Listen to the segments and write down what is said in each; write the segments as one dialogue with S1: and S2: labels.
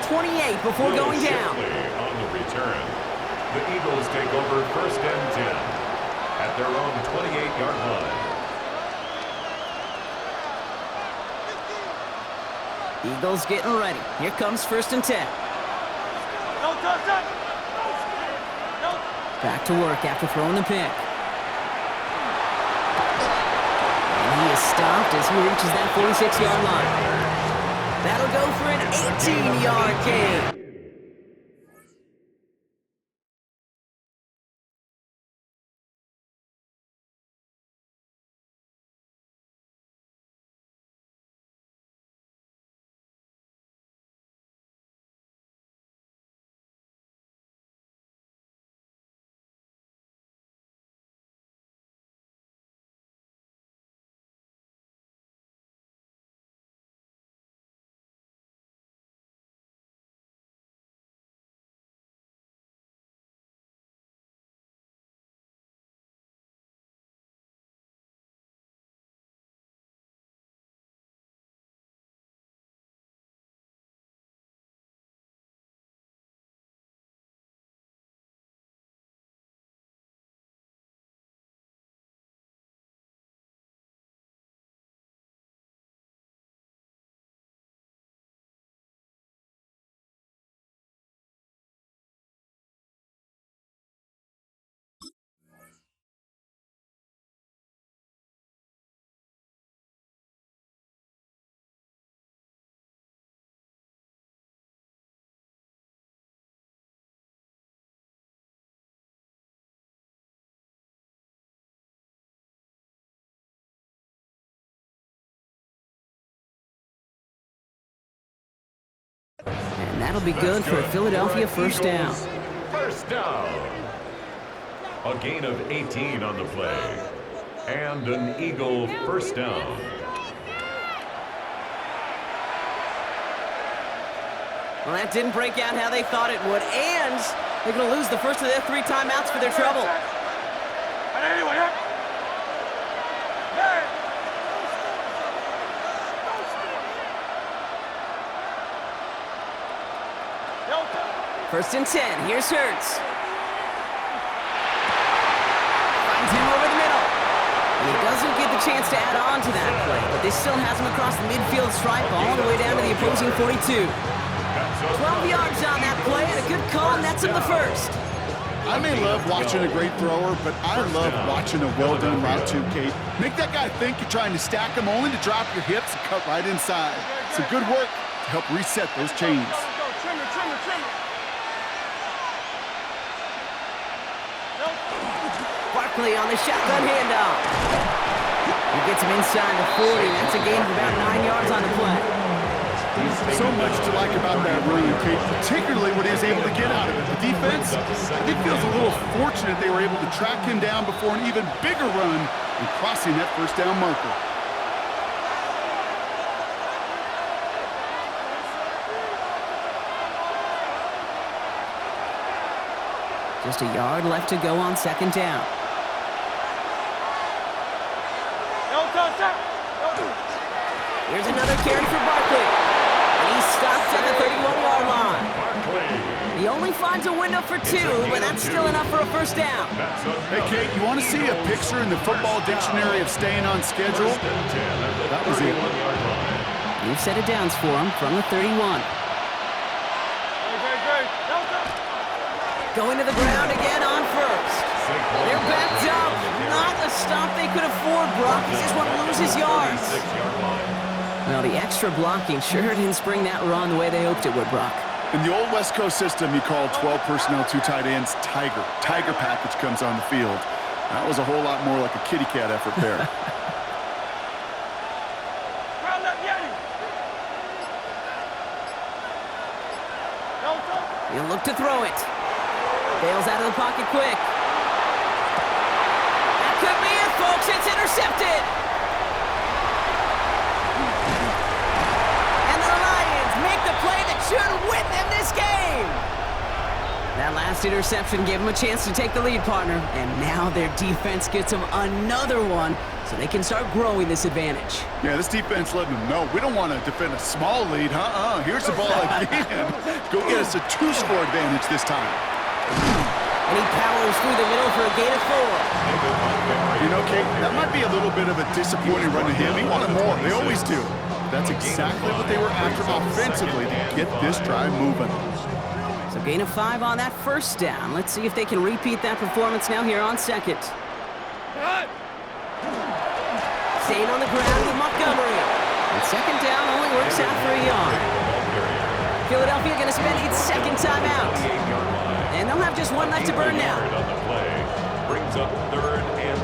S1: 28 before going down.
S2: On the return, the Eagles take over 1st and 10 at their own 28-yard line.
S1: Eagles getting ready. Here comes 1st and 10. Back to work after throwing the pick. And he is stopped as he reaches that 46-yard line. That'll go for an 18-yard gain. And that'll be good for a Philadelphia 1st down.
S2: 1st down. A gain of 18 on the play. And an Eagle 1st down.
S1: Well, that didn't break out how they thought it would. And they're going to lose the first of their 3 timeouts for their trouble. First and 10. Here's Hurts. Finds him over the middle. He doesn't get the chance to add on to that play, but this still has him across the midfield stripe all the way down to the opposing 42. 12 yards on that play, and a good call, and that's him the first.
S3: I may love watching a great thrower, but I love watching a well-done route too, Kate. Make that guy think you're trying to stack him only to drop your hips and cut right inside. Some good work to help reset those chains.
S1: Barkley on the shotgun handoff. He gets him inside the 40. That's a gain of about 9 yards on the play.
S3: So much to like about that run, Kate, particularly what he was able to get out of it. The defense, I think, feels a little fortunate they were able to track him down before an even bigger run and crossing that 1st down marker.
S1: Just a yard left to go on 2nd down. Here's another carry for Barkley. And he stops at the 31-yard line. He only finds a window for 2, but that's still enough for a 1st down.
S3: Hey, Kate, you want to see a picture in the football dictionary of staying on schedule? That was it.
S1: New set of downs for him from the 31. Going to the ground again on 1st. They're backed up. Not a stop they could afford, Brock. He just want to lose his yards. Well, the extra blocking sure didn't spring that run the way they hoped it would, Brock.
S3: In the old West Coast system, you called 12 personnel, 2 tight ends, Tiger. Tiger package comes on the field. That was a whole lot more like a kitty cat effort there.
S1: He'll look to throw it. Bails out of the pocket quick. That could be it, folks. It's intercepted. And the Lions make the play that should win them this game. That last interception gave them a chance to take the lead, partner. And now their defense gets them another one so they can start growing this advantage.
S3: Yeah, this defense letting them know we don't want to defend a small lead. Here's the ball again. go get us a 2-score advantage this time.
S1: And he powers through the middle for a gain of 4.
S3: You know, Kate, that might be a little bit of a disappointing run to him. He wanted more. They always do. That's exactly what they were after offensively to get this drive moving.
S1: So gain of 5 on that first down. Let's see if they can repeat that performance now here on second. Staying on the ground with Montgomery. And second down only works out for a yard. Philadelphia going to spend its second timeout. And they'll have just one left to burn now.
S2: Brings up 3rd and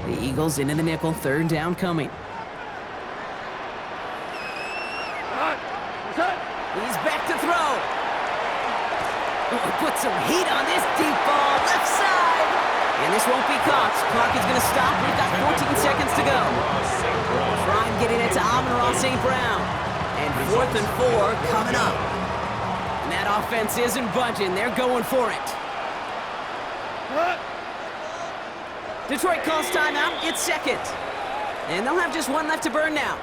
S2: 4.
S1: The Eagles into the nickel, third down coming. He's back to throw. Oh, put some heat on this deep ball, left side. And this won't be caught. Clock is going to stop. We've got 14 seconds to go. Trying getting it to Amon-Ra St. Brown. And 4th and 4 coming up. And that offense isn't budging. They're going for it. Detroit calls timeout. It's second. And they'll have just one left to burn now.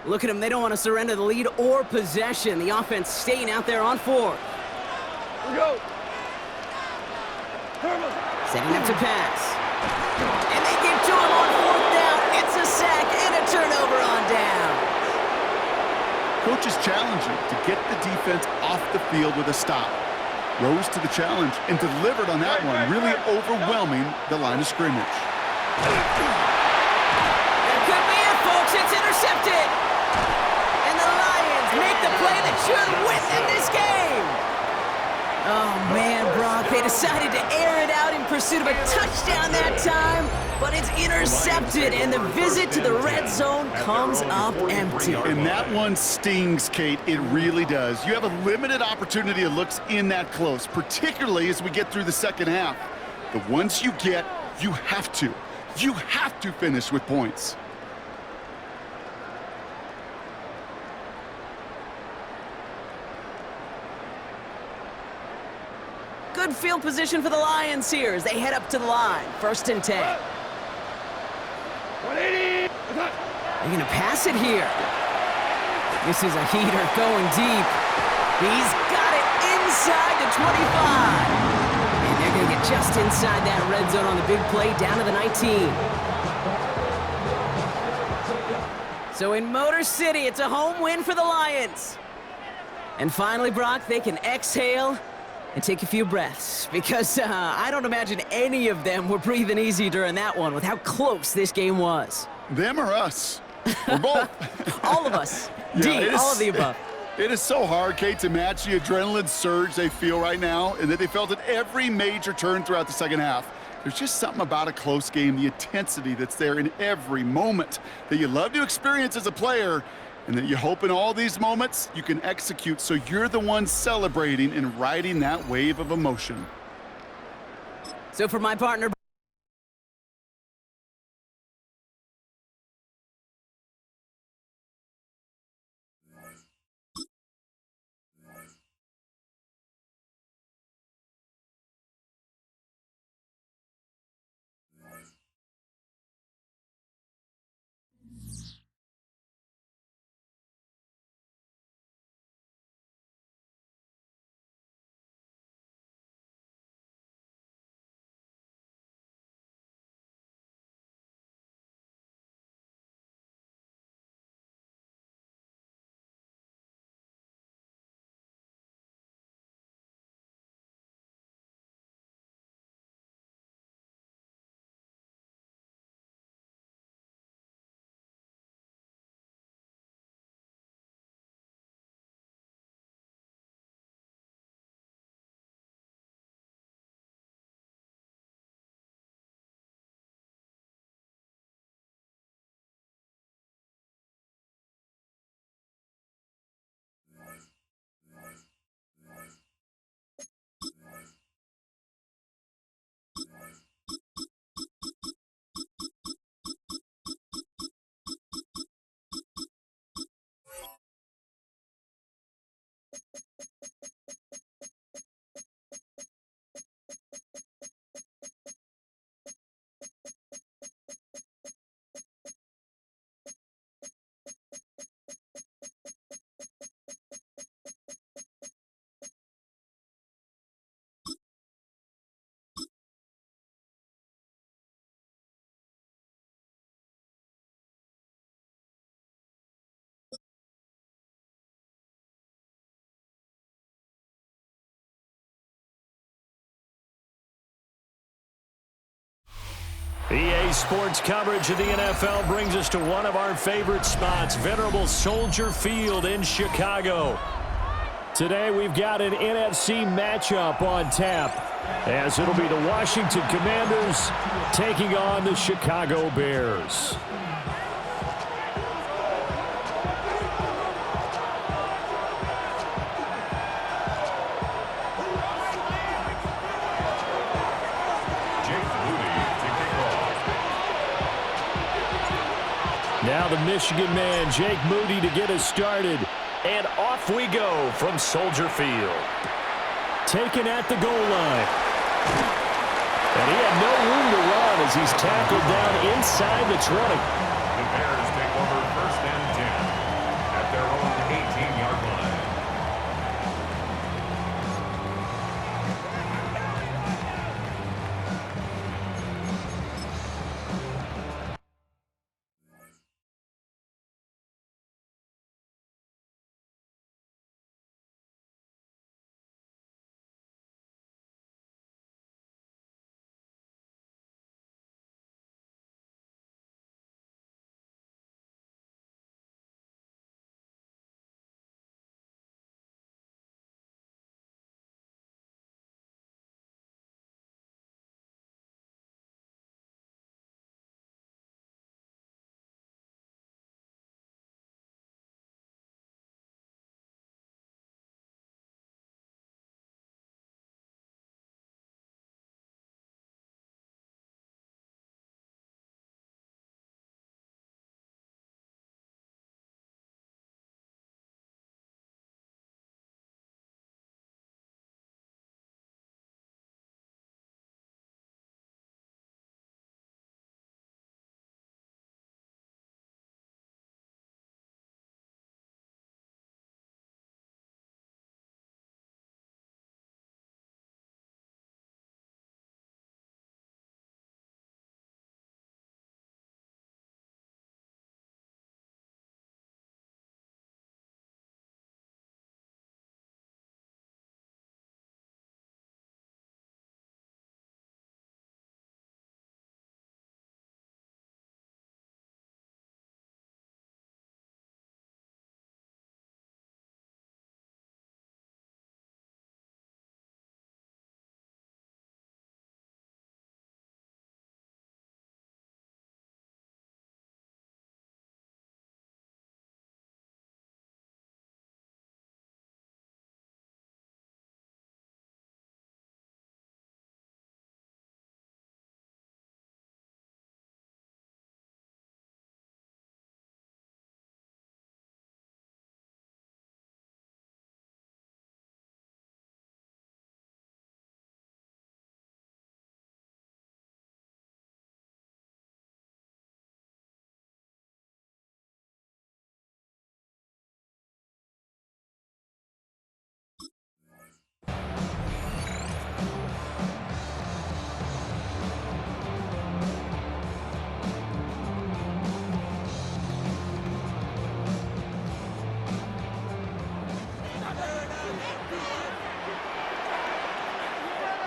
S1: Look at them. They don't want to surrender the lead or possession. The offense staying out there on 4.
S4: Go.
S1: Setting up to pass. And they get to him on 4th down. It's a sack and a turnover on down.
S3: Coach is challenging to get the defense off the field with a stop. Rose to the challenge and delivered on that one, really overwhelming the line of scrimmage.
S1: That could be it, folks. It's intercepted. And the Lions make the play that should win them this game. Oh, man, Brock, they decided to air it out in pursuit of a touchdown that time, but it's intercepted, and the visit to the red zone comes up empty.
S3: And that one stings, Kate. It really does. You have a limited opportunity that looks in that close, particularly as we get through the second half. The ones you get, you have to finish with points.
S1: Good field position for the Lions here as they head up to the line. 1st and 10.
S4: 180.
S1: They're going to pass it here. This is a heater going deep. He's got it inside the 25. And they're going to get just inside that red zone on the big play down to the 19. So in Motor City, it's a home win for the Lions. And finally, Brock, they can exhale and take a few breaths, because I don't imagine any of them were breathing easy during that one with how close this game was.
S3: Them or us? We're both.
S1: All of us.
S3: Yeah,
S1: all of the above.
S3: It is so hard, Kate, to match the adrenaline surge they feel right now and that they felt at every major turn throughout the second half. There's just something about a close game, the intensity that's there in every moment that you love to experience as a player, and that you hope in all these moments you can execute so you're the one celebrating and riding that wave of emotion.
S1: So for my partner,
S4: EA Sports coverage of the NFL brings us to one of our favorite spots, venerable Soldier Field in Chicago. Today we've got an NFC matchup on tap, as it'll be the Washington Commanders taking on the Chicago Bears. Now the Michigan man, Jake Moody, to get us started. And off we go from Soldier Field. Taken at the goal line. And he had no room to run as he's tackled down inside the 20.
S2: The Bears take over 1st and 10 at their own 18-yard line.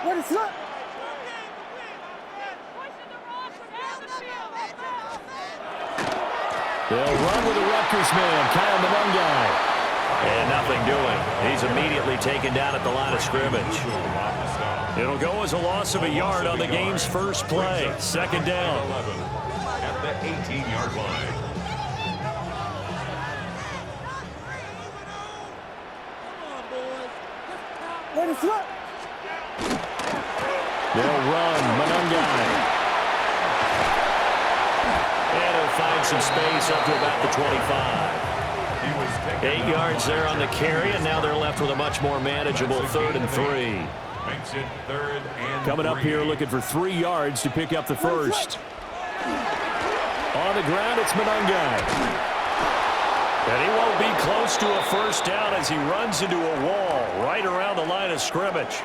S5: What is up?
S4: They'll run with the Rutgers man, Kyle Manungai.
S6: And nothing doing. He's immediately taken down at the line of scrimmage.
S4: It'll go as a loss of a yard on the game's first play. 2nd down.
S2: At the 18-yard line.
S5: What is up?
S4: They'll run, Manungai.
S6: And he'll find some space up to about the 25. 8 yards there on the carry, and now they're left with a much more manageable 3rd and 3.
S2: Makes it 3rd and
S4: Coming up
S2: 3.
S4: here looking for 3 yards to pick up the first. On the ground, it's Manungai. And he won't be close to a first down as he runs into a wall right around the line of scrimmage.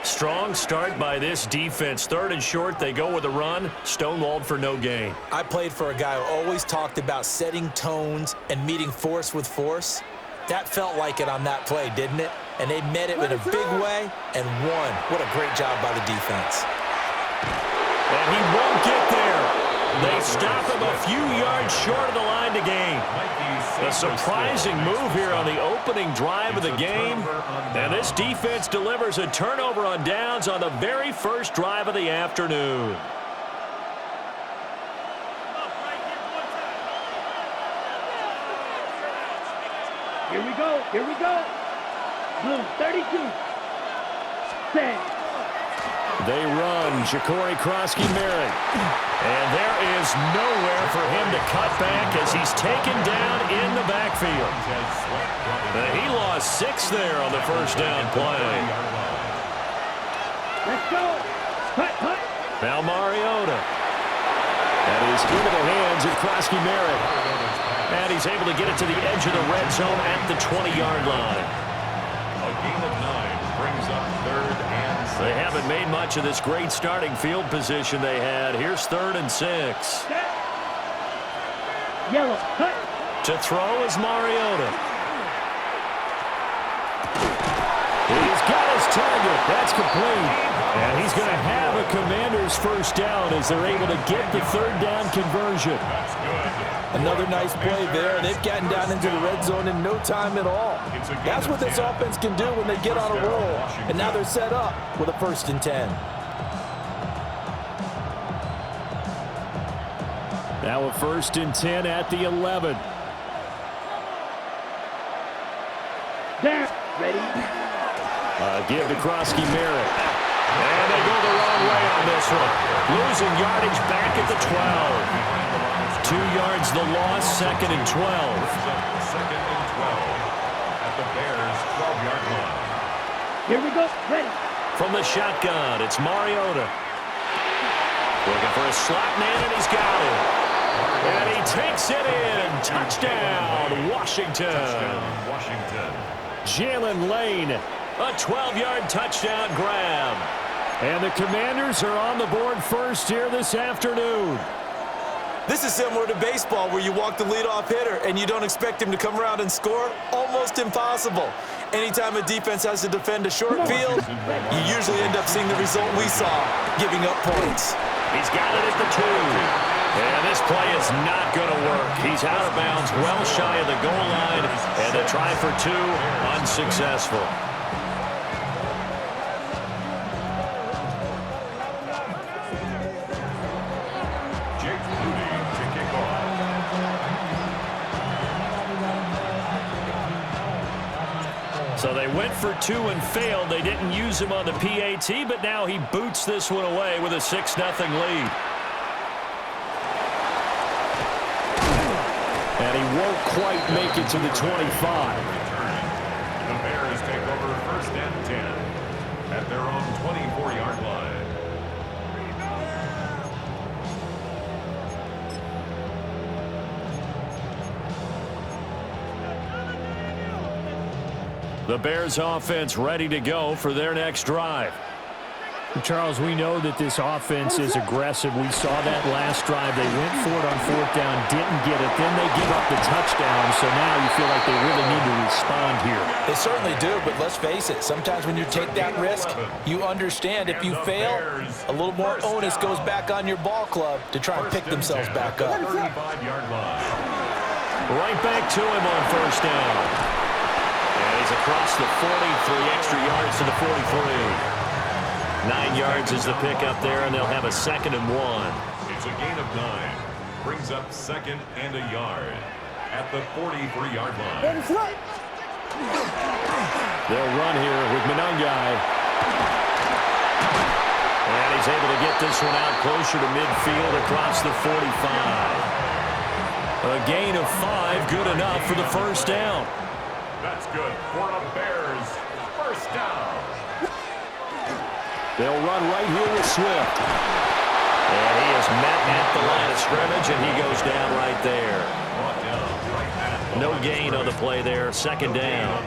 S4: Strong start by this defense. 3rd and short, they go with a run. Stonewalled for no gain.
S7: I played for a guy who always talked about setting tones and meeting force with force. That felt like it on that play, didn't it? And they met it in a big way and won. What a great job by the defense.
S6: And he won't get there. They stop him a few yards short of the line to gain. A surprising move here on the opening drive of the game. And this defense delivers a turnover on downs on the very first drive of the afternoon.
S5: Here we go. Here we go. Blue 32. Set.
S4: They run Ja'Cory Krosky-Merritt. And there is nowhere for him to cut back as he's taken down in the backfield. He lost 6 there on the first down play.
S5: Let's go. Hut.
S4: Now Mariota. That is into the hands of Krosky-Merritt. And he's able to get it to the edge of the red zone at the 20-yard line.
S2: A gain of 9 brings up 3rd and 6.
S4: They haven't made much of this great starting field position they had. Here's 3rd and 6.
S5: Yellow. Hut.
S4: To throw is Mariota. He's got his target. That's complete. And he's going to have a Commander's first down as they're able to get the 3rd down conversion.
S7: Another nice play there. They've gotten down into the red zone in no time at all. That's what this offense can do when they get on a roll. And now they're set up with a 1st and 10.
S4: Now a 1st and 10 at the 11.
S5: There. Ready.
S4: Give to Krosky-Merritt. And they go the wrong way on this one. Losing yardage back at the 12. 2 yards the loss, 2nd and 12.
S2: 2nd and 12 at the Bears' 12-yard line.
S5: Here we go. Ready.
S4: From the shotgun, it's Mariota. Looking for a slot man, and he's got it. And he takes it in. Touchdown, Washington. Jalen Lane, a 12-yard touchdown grab. And the Commanders are on the board first here this afternoon.
S7: This is similar to baseball where you walk the leadoff hitter and you don't expect him to come around and score. Almost impossible. Anytime a defense has to defend a short field, you usually end up seeing the result we saw, giving up points.
S4: He's got it at the 2. And this play is not going to work. He's out of bounds, well shy of the goal line, and a try for 2, unsuccessful. So they went for 2 and failed. They didn't use him on the PAT, but now he boots this one away with a 6-0 lead. And he won't quite make it to the 25.
S2: The Bears take over 1st and 10 at their own 24-yard line.
S4: The Bears offense ready to go for their next drive. Charles, we know that this offense is aggressive. We saw that last drive. They went for it on 4th down, didn't get it. Then they give up the touchdown, so now you feel like they really need to respond here.
S7: They certainly do, but let's face it. Sometimes when you take that risk, you understand if you fail, a little more onus goes back on your ball club to try and pick themselves back up.
S2: 35-yard line.
S4: Right back to him on 1st down. And he's across the 40, 3 extra yards to the 43. 9 yards is the pickup there, and they'll have a 2nd and 1.
S2: It's a gain of 9. Brings up 2nd and a yard at the 43-yard line.
S4: They'll run here with Manungai. And he's able to get this one out closer to midfield across the 45. A gain of 5, good enough for the 1st down.
S2: That's good for a Bears 1st down.
S4: They'll run right here with Swift. And he is met at the line of scrimmage, and he goes down right there. No gain on the play there. 2nd down.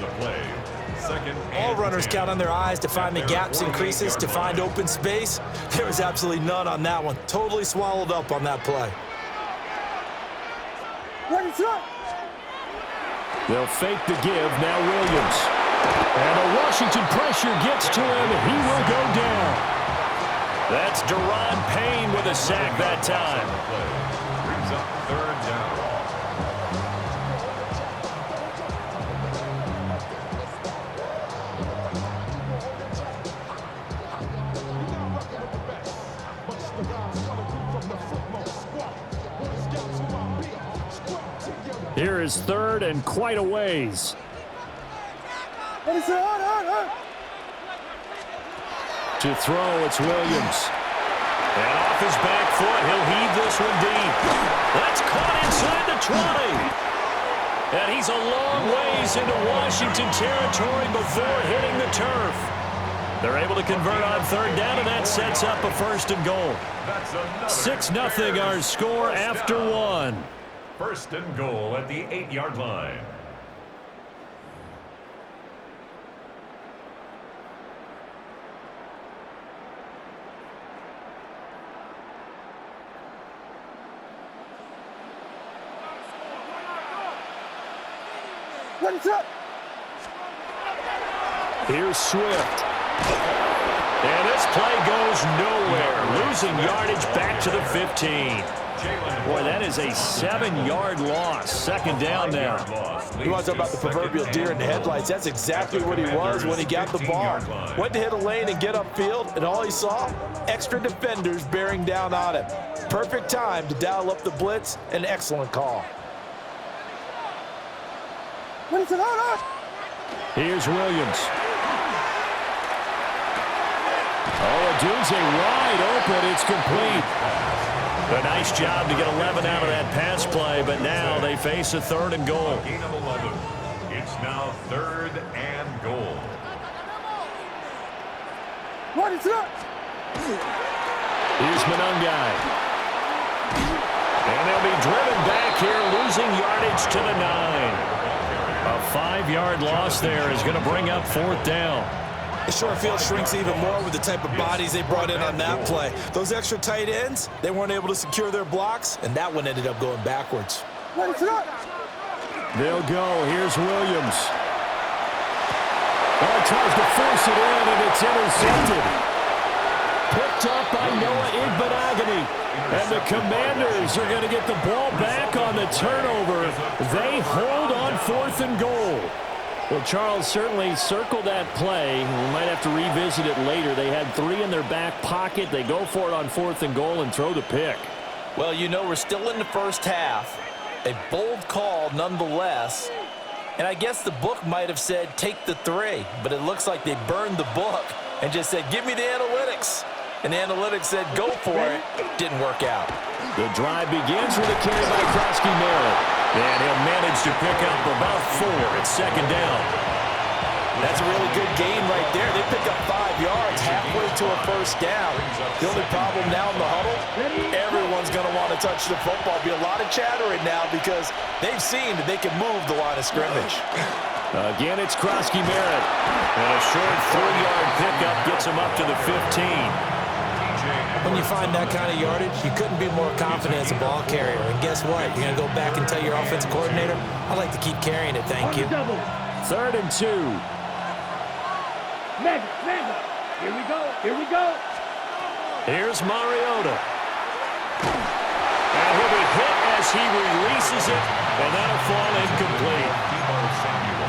S7: All runners count on their eyes to find the gaps and creases, to find open space. There was absolutely none on that one. Totally swallowed up on that play.
S4: They'll fake the give. Now Williams. And the Washington pressure gets to him. He will go down.
S6: That's Deron Payne with a sack that time.
S2: Brings up third down.
S4: Here is third and quite a ways. To throw, it's Williams.
S6: And off his back foot, he'll heave this one deep. That's caught inside the 20. And he's a long ways into Washington territory before hitting the turf. They're able to convert on third down, and that sets up a first and goal. 6-0 our score after one.
S2: First and goal at the 8-yard line.
S5: What's up?
S4: Here's Swift.
S6: And this play goes nowhere. Losing yardage back to the 15. Boy, that is a 7-yard loss. Second down now.
S7: You want to talk about the proverbial deer in the headlights? That's exactly what he was when he got the ball. Went to hit a lane and get upfield, and all he saw, extra defenders bearing down on him. Perfect time to dial up the blitz. An excellent call.
S4: Here's Williams. Oh, Odunze wide open. It's complete.
S6: A nice job to get 11 out of that pass play, but now they face a third and goal.
S2: Gain of 11. It's now third and goal.
S5: What is up?
S4: Here's Monungai.
S6: And they'll be driven back here, losing yardage to the 9. A 5-yard loss there is going to bring up fourth down.
S7: The short field shrinks even more with the type of bodies they brought in on that play. Those extra tight ends, they weren't able to secure their blocks, and that one ended up going backwards.
S4: They'll go. Here's Williams. Oh, tries to force it in, and it's intercepted. Picked up by Noah Igbenogany. And the Commanders are going to get the ball back on the turnover. They hold on fourth and goal. Well, Charles, certainly circle that play. We might have to revisit it later. They had 3 in their back pocket. They go for it on fourth and goal and throw the pick.
S7: Well, you know, we're still in the first half. A bold call nonetheless. And I guess the book might have said take the 3, but it looks like they burned the book and just said give me the analytics. And the analytics said go for it. Didn't work out.
S4: The drive begins with a carry by Krosky Merritt.
S6: And he'll manage to pick up about 4 at second down.
S7: That's a really good gain right there. They pick up 5 yards halfway to a first down. The only problem now in the huddle, everyone's going to want to touch the football. Be a lot of chattering now because they've seen that they can move the line of scrimmage.
S4: Again, it's Krosky Merritt.
S6: And a short 3-yard pickup gets him up to the 15.
S7: When you find that kind of yardage, you couldn't be more confident as a ball carrier. And guess what? You're going to go back and tell your offensive coordinator, I'd like to keep carrying it, thank you.
S4: Third and 2.
S5: Mega. Here we go.
S6: Here's Mariota. And he'll be hit as he releases it, and that'll fall incomplete.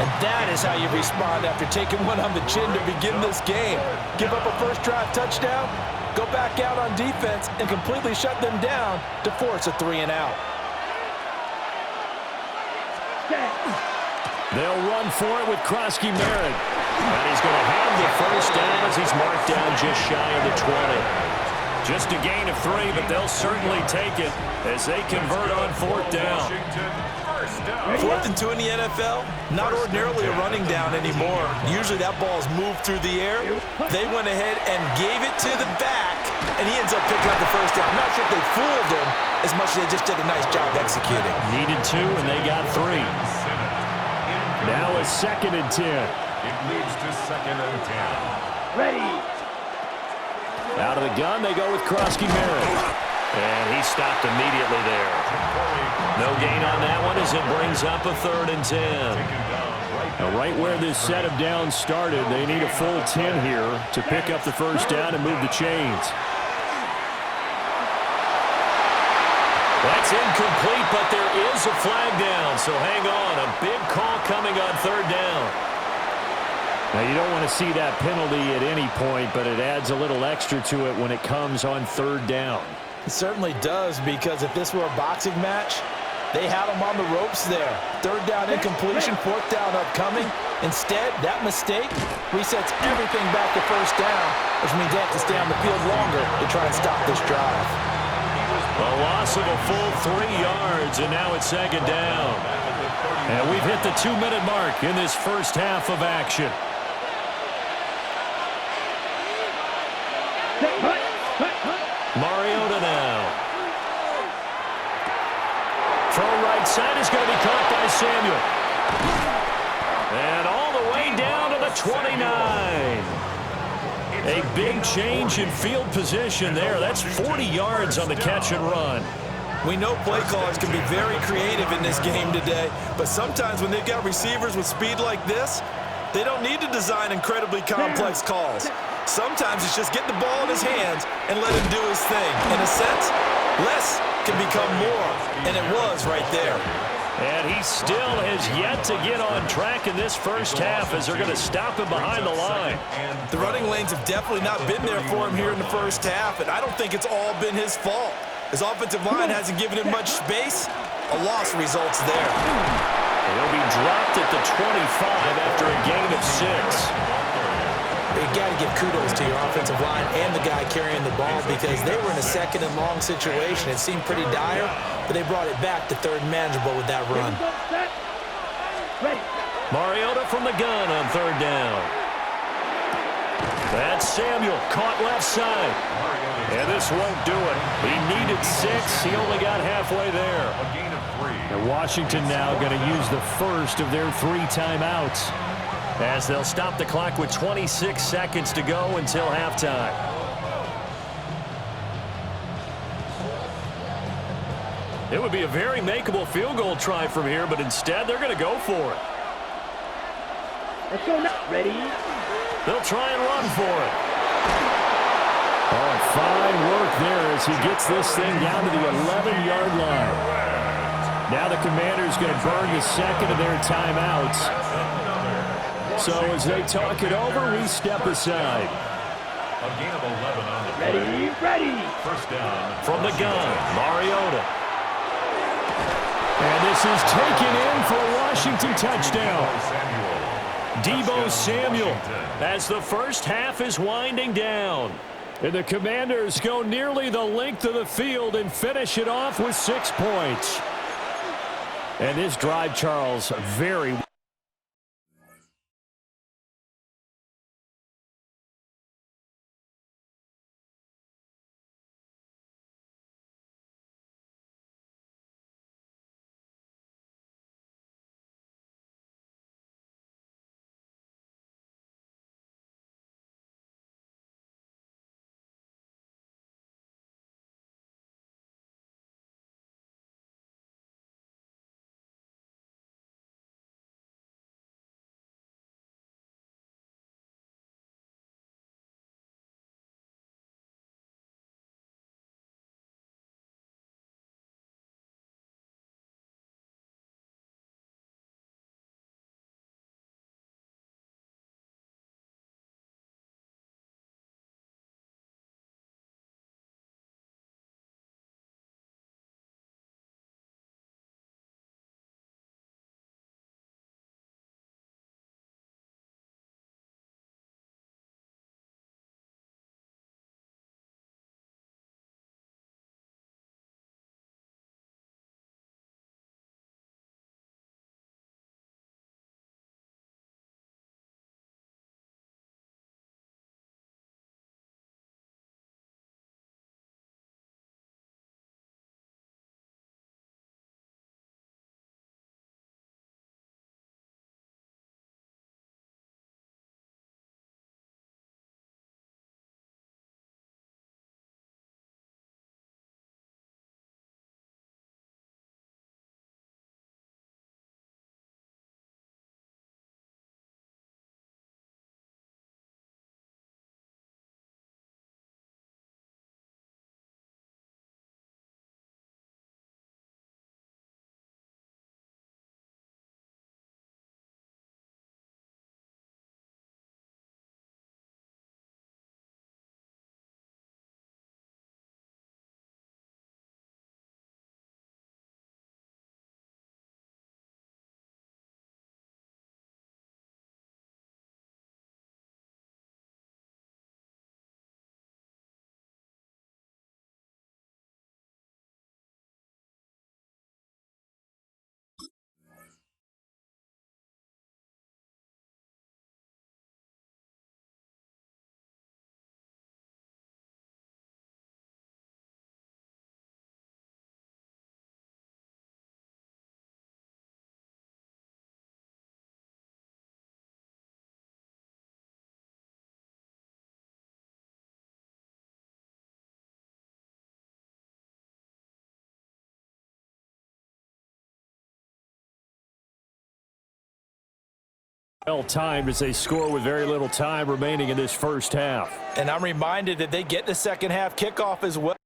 S7: And that is how you respond after taking one on the chin to begin this game. Give up a first drive touchdown, go back out on defense, and completely shut them down to force a 3-and-out.
S6: They'll run for it with Krosky Merritt. And he's going to have the first down as he's marked down just shy of the 20. Just a gain of 3, but they'll certainly take it as they convert on fourth down.
S7: 4th and 2 in the NFL, not ordinarily a running down anymore. Usually that ball is moved through the air. They went ahead and gave it to the back, and he ends up picking up the first down. I'm not sure if they fooled him as much as they just did a nice job executing.
S6: Needed 2, and they got 3.
S4: Now a 2nd and 10.
S2: It leads to 2nd and 10.
S5: Ready.
S4: Out of the gun, they go with Krosky Merritt.
S6: And he stopped immediately there. No gain on that one as it brings up a 3rd and 10.
S4: Now, right where this set of downs started, they need a full 10 here to pick up the first down and move the chains.
S6: That's incomplete, but there is a flag down, so hang on. A big call coming on third down.
S4: Now, you don't want to see that penalty at any point, but it adds a little extra to it when it comes on third down.
S7: It certainly does, because if this were a boxing match, they had him on the ropes there. Third down incompletion, fourth down upcoming. Instead, that mistake resets everything back to first down, which means they have to stay on the field longer to try and stop this drive.
S6: A loss of a full 3 yards, and now it's second down. And we've hit the 2-minute mark in this first half of action. Mariota now. Throw right side is going to be caught by Samuel. And all the way down to the 29. A big change in field position there. That's 40 yards on the catch and run.
S7: We know play callers can be very creative in this game today, but sometimes when they've got receivers with speed like this, they don't need to design incredibly complex calls. Sometimes it's just get the ball in his hands and let him do his thing. In a sense, less can become more, and it was right there.
S6: And he still has yet to get on track in this first half as they're going to stop him behind the line.
S7: The running lanes have definitely not been there for him here in the first half, and I don't think it's all been his fault. His offensive line hasn't given him much space. A loss results there.
S6: He'll be dropped at the 25 after a gain of 6.
S7: You got to give kudos to your offensive line and the guy carrying the ball, because they were in a second and long situation. It seemed pretty dire, but they brought it back to third and manageable with that run.
S6: Mariota from the gun on third down. That's Samuel, caught left side. And this won't do it. He needed 6. He only got halfway there.
S4: And Washington now going to use the first of their 3 timeouts,
S6: as they'll stop the clock with 26 seconds to go until halftime. It would be a very makeable field goal try from here, but instead they're going to go for it.
S5: Let's go now. Ready?
S6: They'll try and run for it.
S4: Oh, fine work there as he gets this thing down to the 11-yard line. Now the Commanders going to burn the second of their timeouts. So as they talk it over, we step aside.
S2: A gain of 11 on the play.
S5: Ready? Ready.
S2: First down.
S6: From the gun, Mariota.
S4: And this is taken in for a Washington touchdown.
S6: Deebo Samuel as the first half is winding down.
S4: And the Commanders go nearly the length of the field and finish it off with 6 points. And this drive, Charles, very Well timed as they score with very little time remaining in this first half.
S7: And I'm reminded that they get the second half kickoff as well.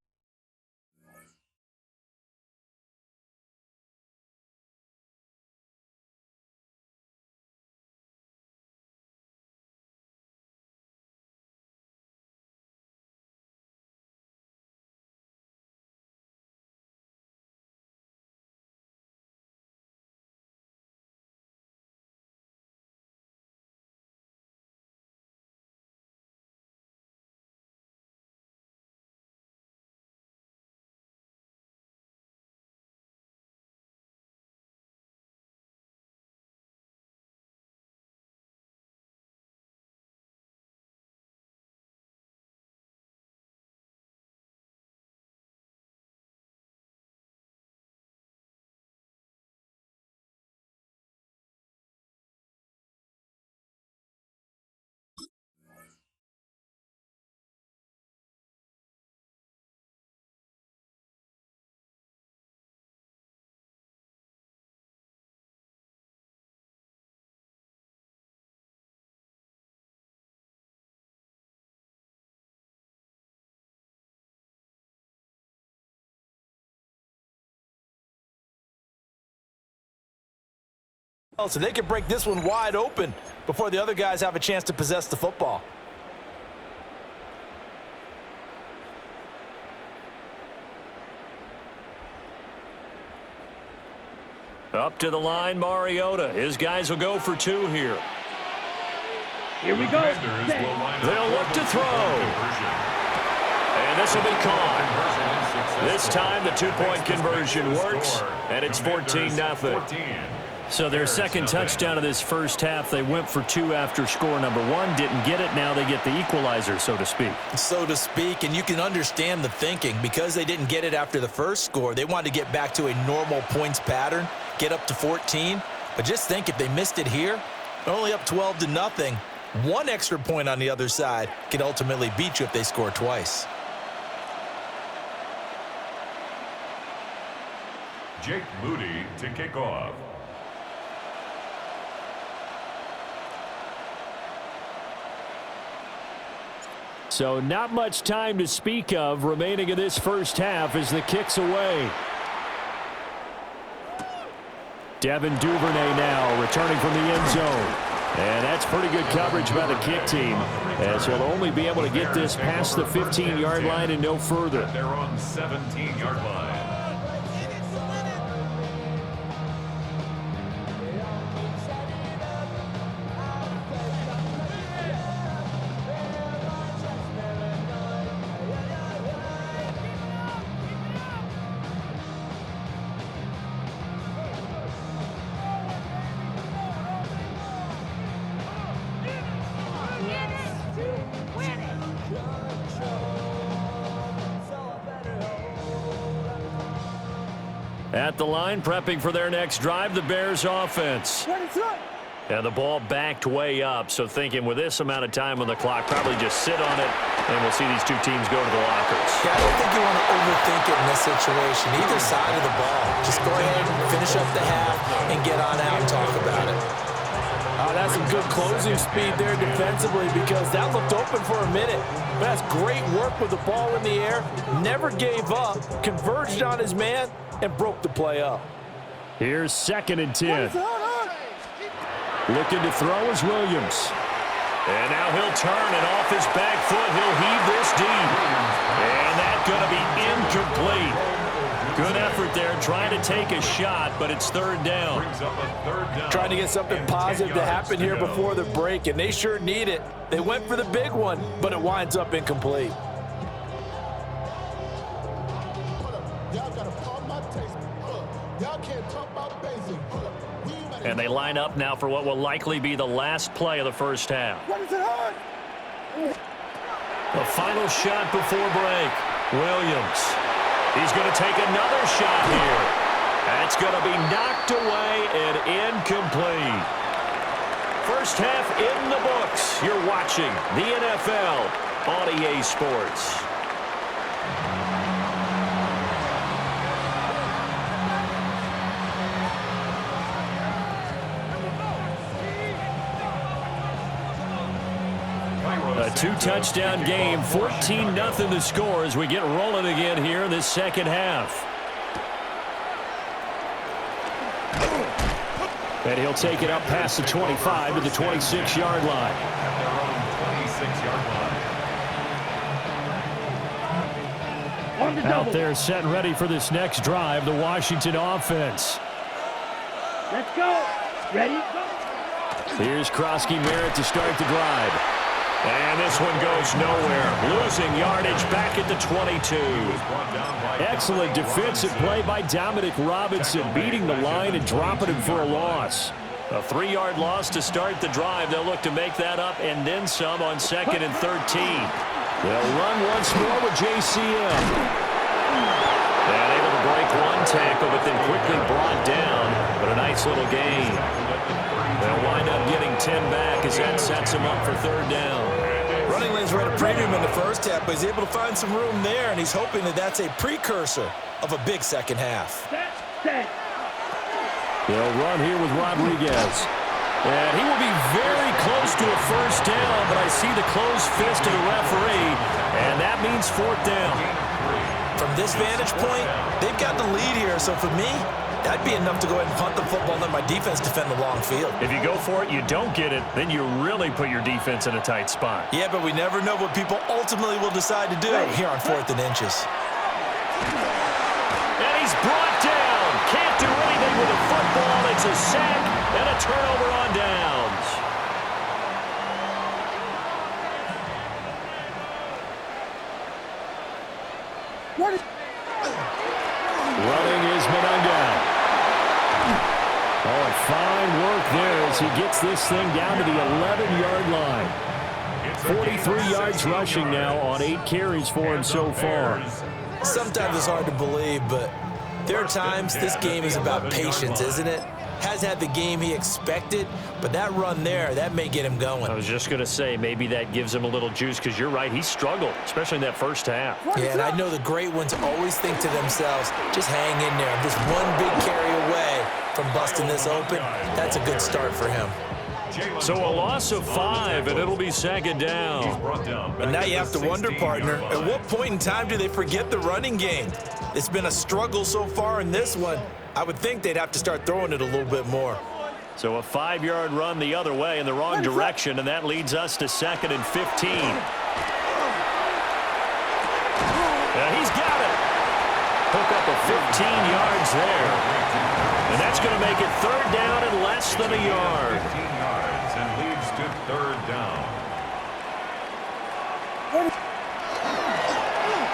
S7: So they can break this one wide open before the other guys have a chance to possess the football.
S6: Up to the line, Mariota. His guys will go for 2 here.
S5: Here we go.
S6: They'll look to throw. And this will be caught. This time the 2-point conversion works, and it's 14-0. So their second touchdown of this first half, they went for 2 after score number 1, didn't get it. Now they get the equalizer, so to speak.
S7: So to speak, and you can understand the thinking. Because they didn't get it after the first score, they wanted to get back to a normal points pattern, get up to 14. But just think, if they missed it here, they're only up 12-0. 1 extra point on the other side can ultimately beat you if they score twice.
S2: Jake Moody to kick off.
S4: So not much time to speak of remaining in this first half as the kick's away. Devin Duvernay now returning from the end zone. And that's pretty good coverage by the kick team, as he'll only be able to get this past the 15-yard line and no further.
S2: They're on 17-yard line.
S6: At the line, prepping for their next drive, the Bears offense. And the ball backed way up, so thinking with this amount of time on the clock, probably just sit on it, and we'll see these 2 teams go to the lockers.
S7: Yeah, I don't think you want to overthink it in this situation. Either side of the ball. Just go ahead and finish up the half and get on out and talk about it.
S8: Oh, that's some good closing speed there defensively, because that looked open for a minute. But that's great work with the ball in the air. Never gave up, converged on his man, and broke the play up.
S4: Here's 2nd and 10. Looking to throw is Williams.
S6: And now he'll turn, and off his back foot, he'll heave this deep. And that's going to be incomplete. Good effort there, trying to take a shot, but it's 3rd down.
S8: Trying to get something positive to happen here before the break, and they sure need it. They went for the big one, but it winds up incomplete.
S6: And they line up now for what will likely be the last play of the first half. The final shot before break. Williams. He's going to take another shot here. That's going to be knocked away and incomplete. First half in the books. You're watching the NFL on EA Sports. two-touchdown game, 14-0 the score as we get rolling again here in this second half. And he'll take it up past the 25 to the 26-yard line. Out there set and ready for this next drive, the Washington offense.
S5: Let's go. Ready? Go.
S6: Here's Krosky-Merritt to start the drive. And this one goes nowhere. Losing yardage back at the 22. Excellent defensive play by Dominic Robinson, beating the line and dropping him for a loss. A 3-yard loss to start the drive. They'll look to make that up and then some on 2nd and 13. They'll run once more with JCM. And able to break one tackle, but then quickly brought down. But a nice little gain. They'll wind up getting 10 back as that sets them up for 3rd down.
S7: Running lanes were at a premium in the first half, but he's able to find some room there, and he's hoping that that's a precursor of a big second half.
S6: They'll run here with Rodriguez. And he will be very close to a 1st down, but I see the closed fist of the referee, and that means 4th down.
S7: From this vantage point, they've got the lead here, so for me, that'd be enough to go ahead and punt the football and let my defense defend the long field.
S6: If you go for it, you don't get it, then you really put your defense in a tight spot.
S7: Yeah, but we never know what people ultimately will decide to do here on 4th and inches.
S6: And he's brought down. Can't do anything with the football. It's a sack and a turnover on downs. Running is Monunga. Oh, and fine work there as he gets this thing down to the 11-yard line. 43 yards rushing now on 8 carries for him so far.
S7: Sometimes it's hard to believe, but there are times this game is about patience, isn't it? Has had the game he expected, but that run there, that may get him going.
S6: I was just going to say, maybe that gives him a little juice, because you're right, he struggled, especially in that first half.
S7: Yeah, and I know the great ones always think to themselves, just hang in there. Just one big carry away from busting this open. That's a good start for him.
S6: So a loss of 5, and it'll be 2nd down.
S7: And now you have to wonder, partner, at what point in time do they forget the running game? It's been a struggle so far in this one. I would think they'd have to start throwing it a little bit more.
S6: So a 5-yard run the other way in the wrong direction, and that leads us to 2nd and 15. And he's got it. Hook up a 15 yards there. And that's going to make it 3rd down and less than a yard.
S2: 15 yards and leads to 3rd down.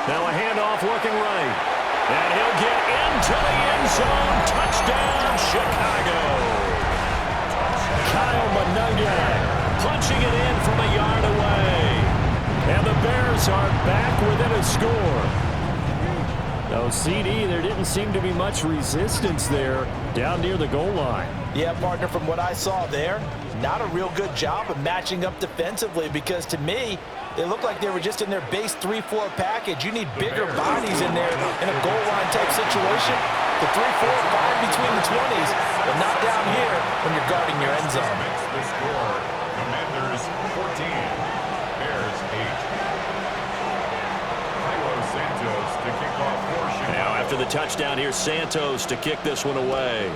S6: Now a handoff looking right. And he'll get into the end zone. Touchdown, Chicago. Kyle Monunga punching it in from a yard away. And the Bears are back within a score. No, CD, there didn't seem to be much resistance there down near the goal line.
S8: Yeah, partner, from what I saw there, not a real good job of matching up defensively, because to me, they looked like they were just in their base 3-4 package. You need bigger bodies in there in a goal line type situation. The 3-4 fine between the 20s, but not down here when you're guarding your end zone.
S2: The score, Commanders 14, Bears 8. Santos to kick off for Chicago.
S6: Now after the touchdown, here's Santos to kick this one away.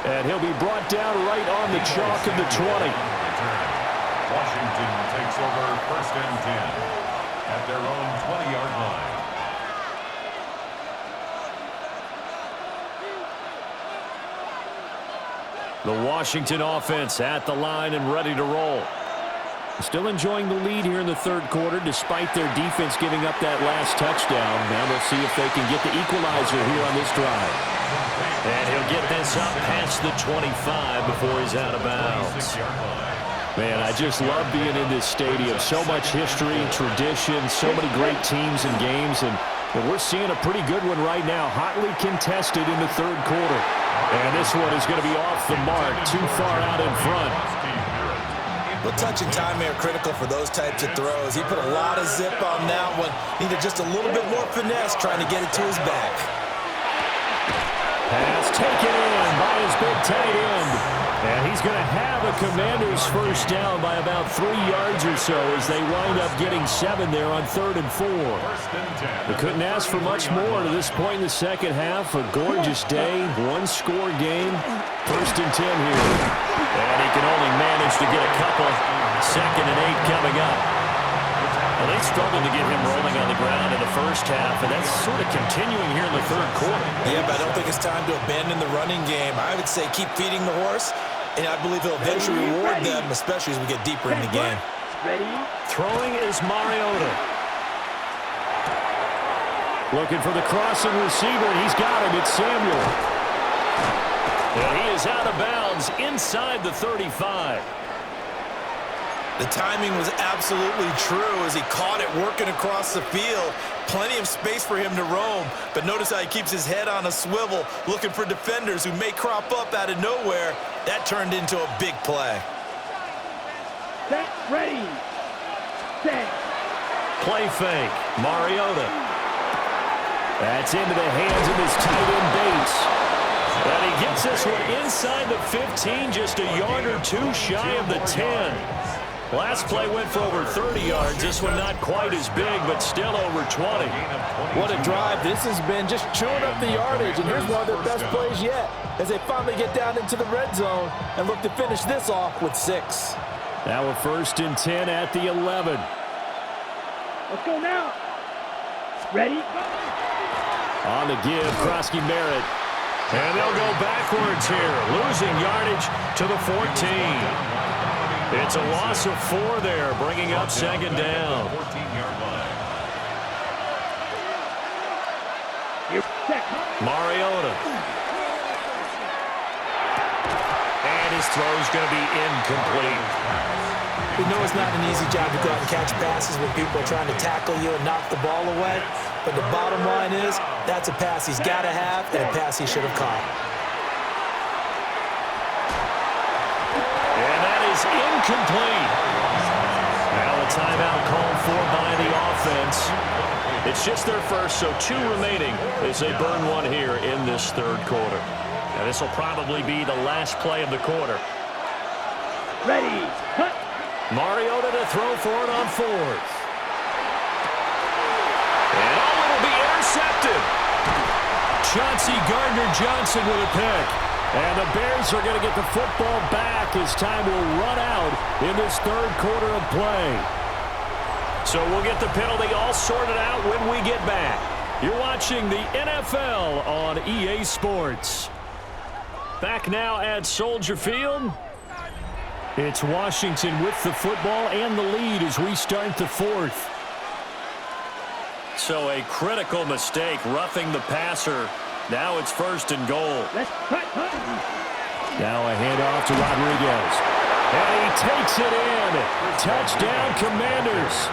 S6: And he'll be brought down right on the chalk of the 20.
S2: Washington takes over 1st and 10 at their own 20-yard line.
S6: The Washington offense at the line and ready to roll. Still enjoying the lead here in the 3rd quarter despite their defense giving up that last touchdown. Now we'll see if they can get the equalizer here on this drive. And he'll get this up past the 25 before he's out of bounds. Man, I just love being in this stadium. So much history, tradition, so many great teams and games. And we're seeing a pretty good one right now, hotly contested in the 3rd quarter. And this one is going to be off the mark, too far out in front.
S7: Well, touch and time are critical for those types of throws. He put a lot of zip on that one. Needed just a little bit more finesse trying to get it to his back.
S4: Pass taken in by his big tight end. And he's going to have a Commanders first down by about 3 yards or so as they wind up getting 7 there on 3rd and 4. They couldn't ask for much more to this point in the second half. A gorgeous day, one-score game. 1st and 10 here. And he can only manage to get a couple. 2nd and 8 coming up. Well, they struggled to get him rolling on the ground in the first half, and that's sort of continuing here in the 3rd quarter.
S7: Yeah, but I don't think it's time to abandon the running game. I would say keep feeding the horse, and I believe he'll eventually reward them, especially as we get deeper in the game.
S4: Throwing is Mariota. Looking for the crossing receiver, and he's got him. It's Samuel. And he is out of bounds inside the 35.
S7: The timing was absolutely true as he caught it working across the field. Plenty of space for him to roam, but notice how he keeps his head on a swivel, looking for defenders who may crop up out of nowhere. That turned into a big play.
S5: Set, ready, set.
S4: Play fake, Mariota. That's into the hands of his tight end Bates. And he gets this one inside the 15, just a yard or two shy of the 10. Last play went for over 30 yards. This one not quite as big, but still over 20.
S8: What a drive. This has been just chewing up the yardage, and here's one of their best plays yet as they finally get down into the red zone and look to finish this off with 6.
S4: Now we're 1st and 10 at the 11.
S5: Let's go now. Ready?
S4: On the give, Krosky Barrett. And they'll go backwards here, losing yardage to the 14. It's a loss of 4 there, bringing up 2nd down. Mariota. And his throw's going to be incomplete.
S8: We know it's not an easy job to go out and catch passes when people are trying to tackle you and knock the ball away. But the bottom line is, that's a pass he's got to have and a pass he should have caught.
S4: And that is incomplete. Now a timeout called for by the offense. It's just their first, so 2 remaining as they burn 1 here in this 3rd quarter. And this will probably be the last play of the quarter.
S5: Ready, cut.
S4: Mariota to throw for it on 4th. And it'll be intercepted. Chauncey Gardner-Johnson with a pick. And the Bears are going to get the football back as time will run out in this 3rd quarter of play. So we'll get the penalty all sorted out when we get back. You're watching the NFL on EA Sports. Back now at Soldier Field. It's Washington with the football and the lead as we start the 4th. So a critical mistake, roughing the passer. Now it's 1st and goal.
S5: Let's cut.
S4: Now a handoff to Rodriguez. And he takes it in. Touchdown, Commanders.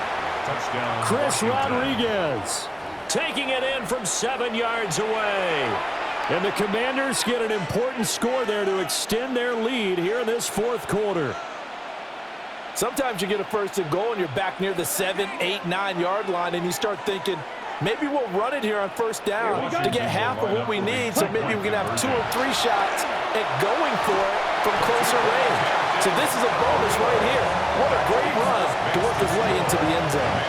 S4: Chris Rodriguez taking it in from 7 yards away. And the Commanders get an important score there to extend their lead here in this 4th quarter.
S8: Sometimes you get a 1st and goal and you're back near the 7, 8, 9 yard line and you start thinking, maybe we'll run it here on 1st down to get half of what we need, so maybe we can have 2 or 3 shots at going for it from closer range. So this is a bonus right here. What a great run to work his way into the end zone.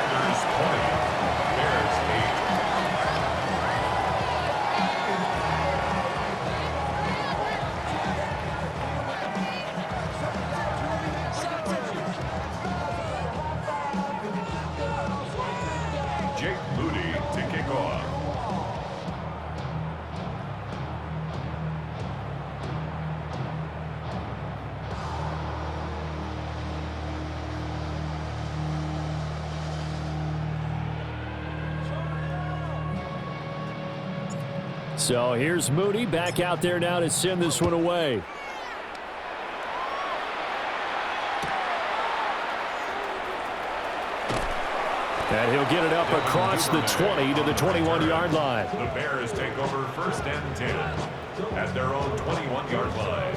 S4: So here's Moody back out there now to send this one away. And he'll get it up across the 20 to the 21-yard line.
S2: The Bears take over 1st and 10 at their own 21-yard line.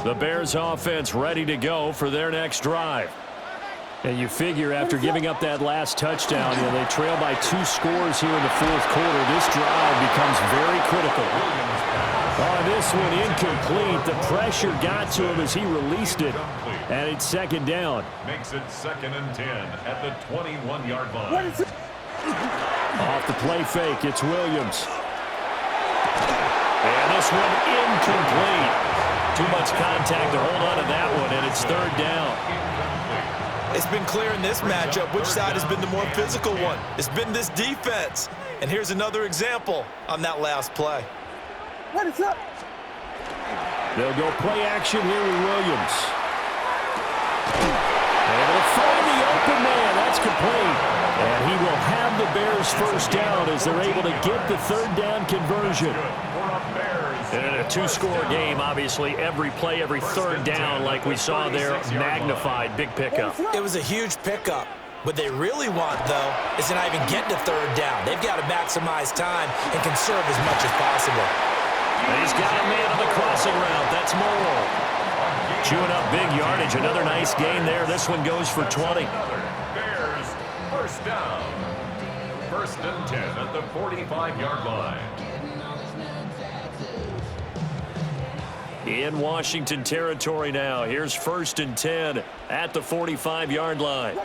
S6: The Bears offense ready to go for their next drive. And you figure after giving up that last touchdown, they trail by 2 scores here in the fourth quarter. This drive becomes very critical. Oh, this one incomplete. The pressure got to him as he released it. And it's second down.
S2: Makes it 2nd and 10 at the 21-yard line.
S6: Off the play fake, it's Williams. And this one incomplete. Too much contact to hold on to that one, and it's third down.
S7: It's been clear in this matchup which side has been the more physical one. It's been this defense. And here's another example on that last play.
S5: What is up?
S6: They'll go play action here with Williams. Able to find the open man. That's complete. And he will have the Bears first down as they're able to get the third down conversion. And in a 2-score game, obviously, every play, every third down, like we saw there, magnified. Big pickup.
S7: It was a huge pickup. What they really want, though, is to not even get to third down. They've got to maximize time and conserve as much as possible.
S6: And he's got a man on the crossing route. That's Moore. Chewing up big yardage. Another nice gain there. This one goes for 20.
S2: Bears first down. 1st and 10 at the 45-yard line.
S6: In Washington territory now. Here's 1st and 10 at the 45-yard line.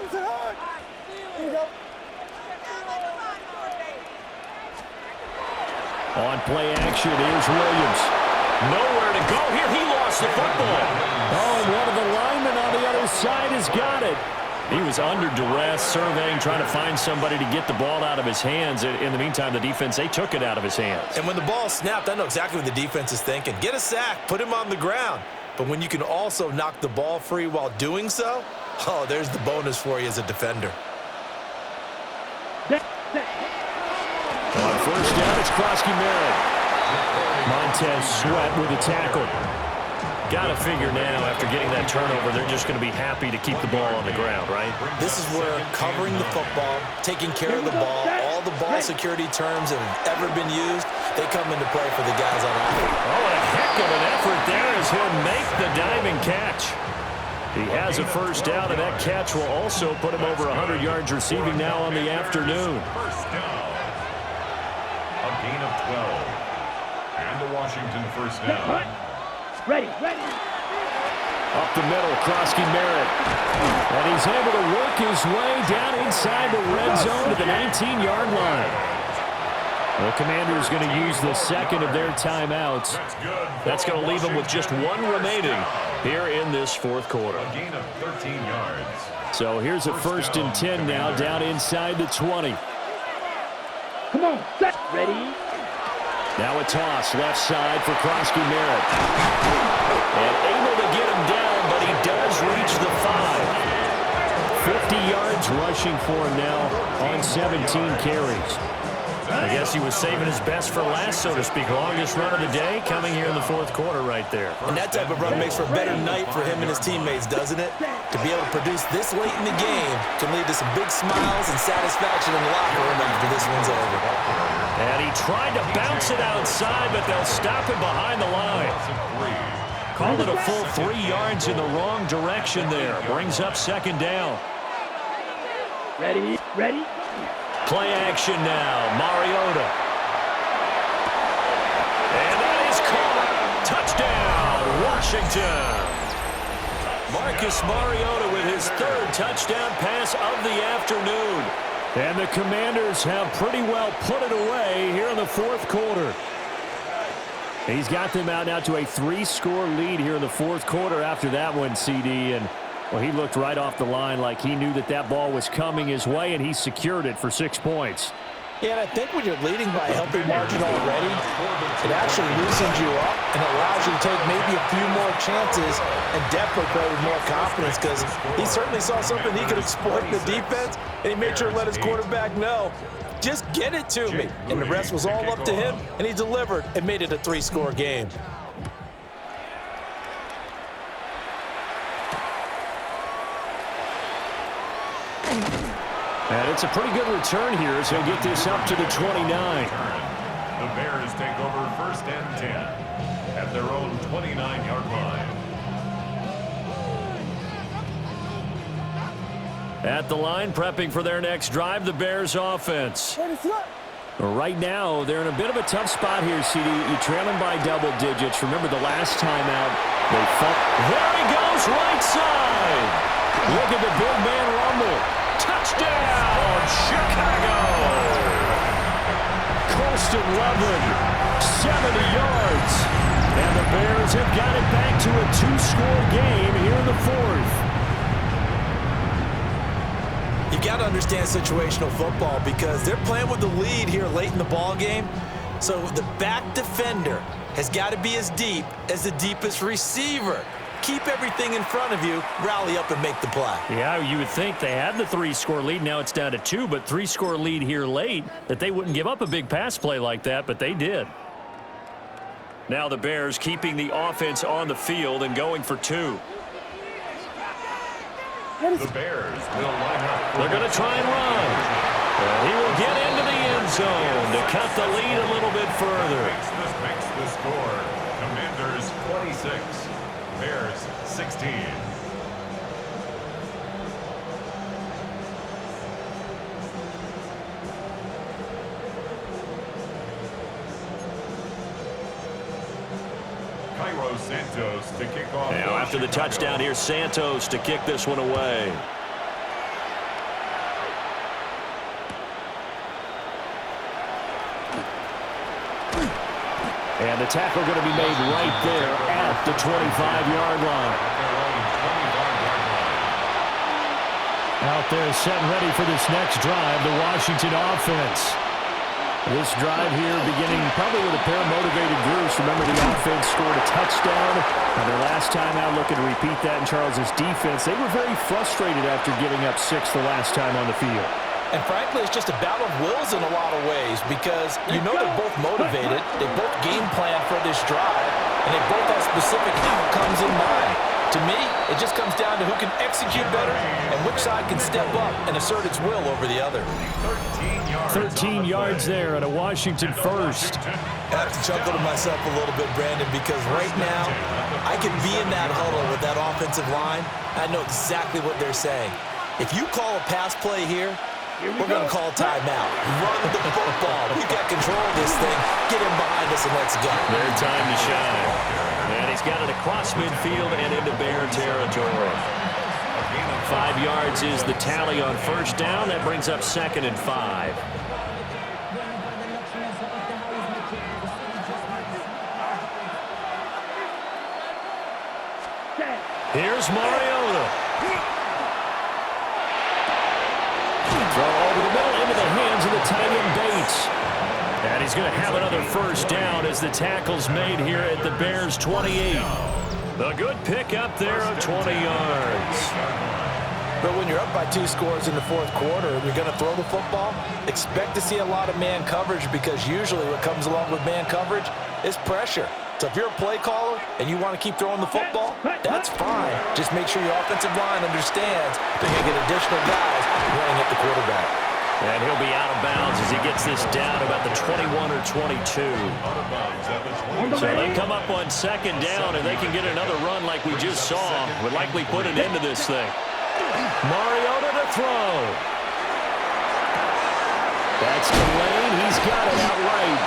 S6: On play action, here's Williams. Nowhere to go here. He lost the football. Oh, and one of the linemen on the other side has got it. He was under duress, surveying, trying to find somebody to get the ball out of his hands. In the meantime, the defense, they took it out of his hands.
S7: And when the ball snapped, I know exactly what the defense is thinking. Get a sack, put him on the ground. But when you can also knock the ball free while doing so, oh, there's the bonus for you as a defender.
S6: On first down, it's Krosky-Merritt. Montez Sweat with a tackle. Got to figure now, after getting that turnover, they're just going to be happy to keep the ball on the ground, right?
S7: This is where covering the football, taking care of the ball, all the ball security terms that have ever been used, they come into play for the guys on offense.
S6: Oh, a heck of an effort there as he'll make the diving catch. He has a first down, and that catch will also put him over 100 yards receiving now on the afternoon.
S2: First down. A gain of 12. And the Washington first down.
S5: Ready.
S6: Up the middle, Krosky-Merritt. And he's able to work his way down inside the red zone to the 19-yard line. The Commanders going to use the second of their timeouts. That's going to leave them with just one remaining here in this fourth quarter.
S2: A gain of 13 yards.
S6: So here's a 1st and 10 now down inside the 20.
S5: Come on, set. Ready.
S6: Now a toss left side for Krosky-Merritt. And able to get him down, but he does reach the 5. 50 yards rushing for him now on 17 carries. I guess he was saving his best for last, so to speak. Longest run of the day coming here in the fourth quarter right there.
S7: And that type of run makes for a better night for him and his teammates, doesn't it? To be able to produce this late in the game can lead to some big smiles and satisfaction in the locker room after this one's over.
S6: And he tried to bounce it outside, but they'll stop him behind the line. Called it a full 3 yards in the wrong direction there. Brings up second down.
S5: Ready.
S6: Play action now, Mariota. And that is caught. Touchdown, Washington. Marcus Mariota with his 3rd touchdown pass of the afternoon. And the Commanders have pretty well put it away here in the fourth quarter. He's got them out now to a 3-score lead here in the fourth quarter after that one, CD. And well, he looked right off the line like he knew that that ball was coming his way, and he secured it for 6 points.
S8: Yeah, and I think when you're leading by a healthy margin already, it actually loosens you up and allows you to take maybe a few more chances and definitely play with more confidence, because he certainly saw something he could exploit in the defense, and he made sure to let his quarterback know, just get it to me. And the rest was all up to him, and he delivered and made it a 3-score game.
S6: And it's a pretty good return here as he'll get this up to the 29.
S2: The Bears take over 1st and 10 at their own 29-yard line.
S6: At the line, prepping for their next drive, the Bears offense. Right now, they're in a bit of a tough spot here, CD. You're trailing by double digits. Remember the last time out, they fought. There he goes, right side. Look at the big man rumble. Touchdown, Chicago. Colston Loveland, 70 yards. And the Bears have got it back to a 2-score game here in the fourth.
S7: You got to understand situational football because they're playing with the lead here late in the ball game. So the back defender has got to be as deep as the deepest receiver. Keep everything in front of you, rally up and make the play.
S6: Yeah, you would think they had the 3-score lead. Now it's down to 2, but 3-score lead here late, that they wouldn't give up a big pass play like that, but they did. Now the Bears keeping the offense on the field and going for 2.
S2: The Bears will line up.
S6: They're going to try and run. And he will get into the end zone to cut the lead a little bit further.
S2: Makes the score. Commanders 26, Bears 16. Santos to kick off.
S6: Now after the touchdown, here's Santos to kick this one away. And the tackle going to be made right there at the 25-yard line. Out there set and ready for this next drive, the Washington offense. This drive here beginning probably with a pair of motivated groups. Remember, the offense scored a touchdown. And their last time out, looking to repeat that in Charles's defense. They were very frustrated after giving up 6 the last time on the field.
S8: And frankly, it's just a battle of wills in a lot of ways because you know they're both motivated. They both game plan for this drive. And they both have specific outcomes in mind. To me, it just comes down to who can execute better and which side can step up and assert its will over the other.
S6: 13 yards there at a Washington first.
S7: I have to chuckle to myself a little bit, Brandon, because right now I can be in that huddle with that offensive line. I know exactly what they're saying. If you call a pass play here, we're going to call timeout. Run the football. We got control of this thing. Get him behind us and let's go.
S6: Their time to shine. And he's got it across midfield and into Bear territory. 5 yards is the tally on first down. That brings up 2nd and 5. Here's Mariota. Throw over the middle into the hands of the tight end Bates. And he's going to have another first down as the tackle's made here at the Bears' 28. A good pick up there of 20 yards.
S8: But when you're up by 2 scores in the fourth quarter and you're going to throw the football, expect to see a lot of man coverage because usually what comes along with man coverage is pressure. So if you're a play caller and you want to keep throwing the football, that's fine. Just make sure your offensive line understands they're going to get additional guys running at the quarterback.
S6: And he'll be out of bounds as he gets this down about the 21 or 22. So they come up on 2nd down, and they can get another run like we just saw. Would likely put an end to this thing. Mariota to throw. That's to Lane. He's got it outright.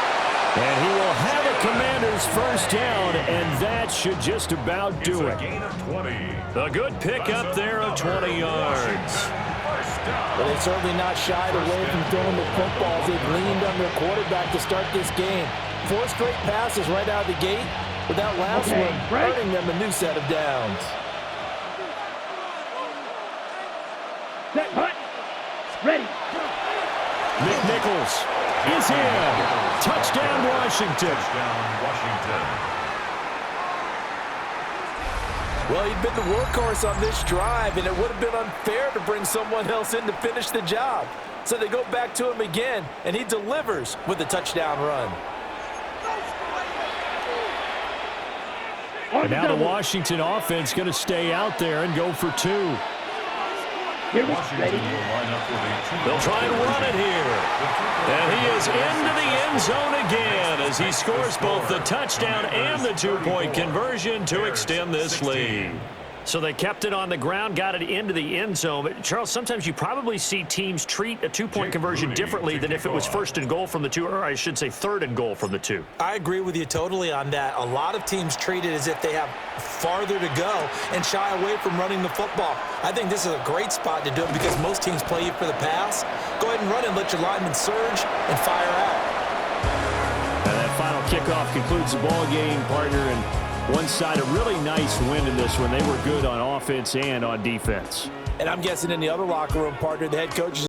S6: And he will have a Commander's first down, and that should just about do it. A good pick up there of 20 yards.
S8: But they've certainly not shied away from throwing the footballs. They've leaned on their quarterback to start this game. 4 straight passes right out of the gate, with that last one earning them a new set of downs.
S5: Set, hut, ready.
S6: McNichols is in. Touchdown, Washington.
S8: Well, he'd been the workhorse on this drive, and it would have been unfair to bring someone else in to finish the job. So they go back to him again, and he delivers with a touchdown run.
S6: And now the Washington offense going to stay out there and go for 2.
S2: They'll
S6: They'll try and run it here. And he is into the end zone again as he scores both the touchdown and the 2-point conversion to extend this lead. So they kept it on the ground, got it into the end zone. But, Charles, sometimes you probably see teams treat a two-point conversion differently than if it was first and goal from the 2, or I should say third and goal from the 2.
S7: I agree with you totally on that. A lot of teams treat it as if they have farther to go and shy away from running the football. I think this is a great spot to do it because most teams play you for the pass. Go ahead and run and let your linemen surge and fire out.
S4: And that final kickoff concludes the ball game, partner, and one side a really nice win in this one. They were good on offense and on defense.
S8: And I'm guessing in the other locker room, partner, the head coach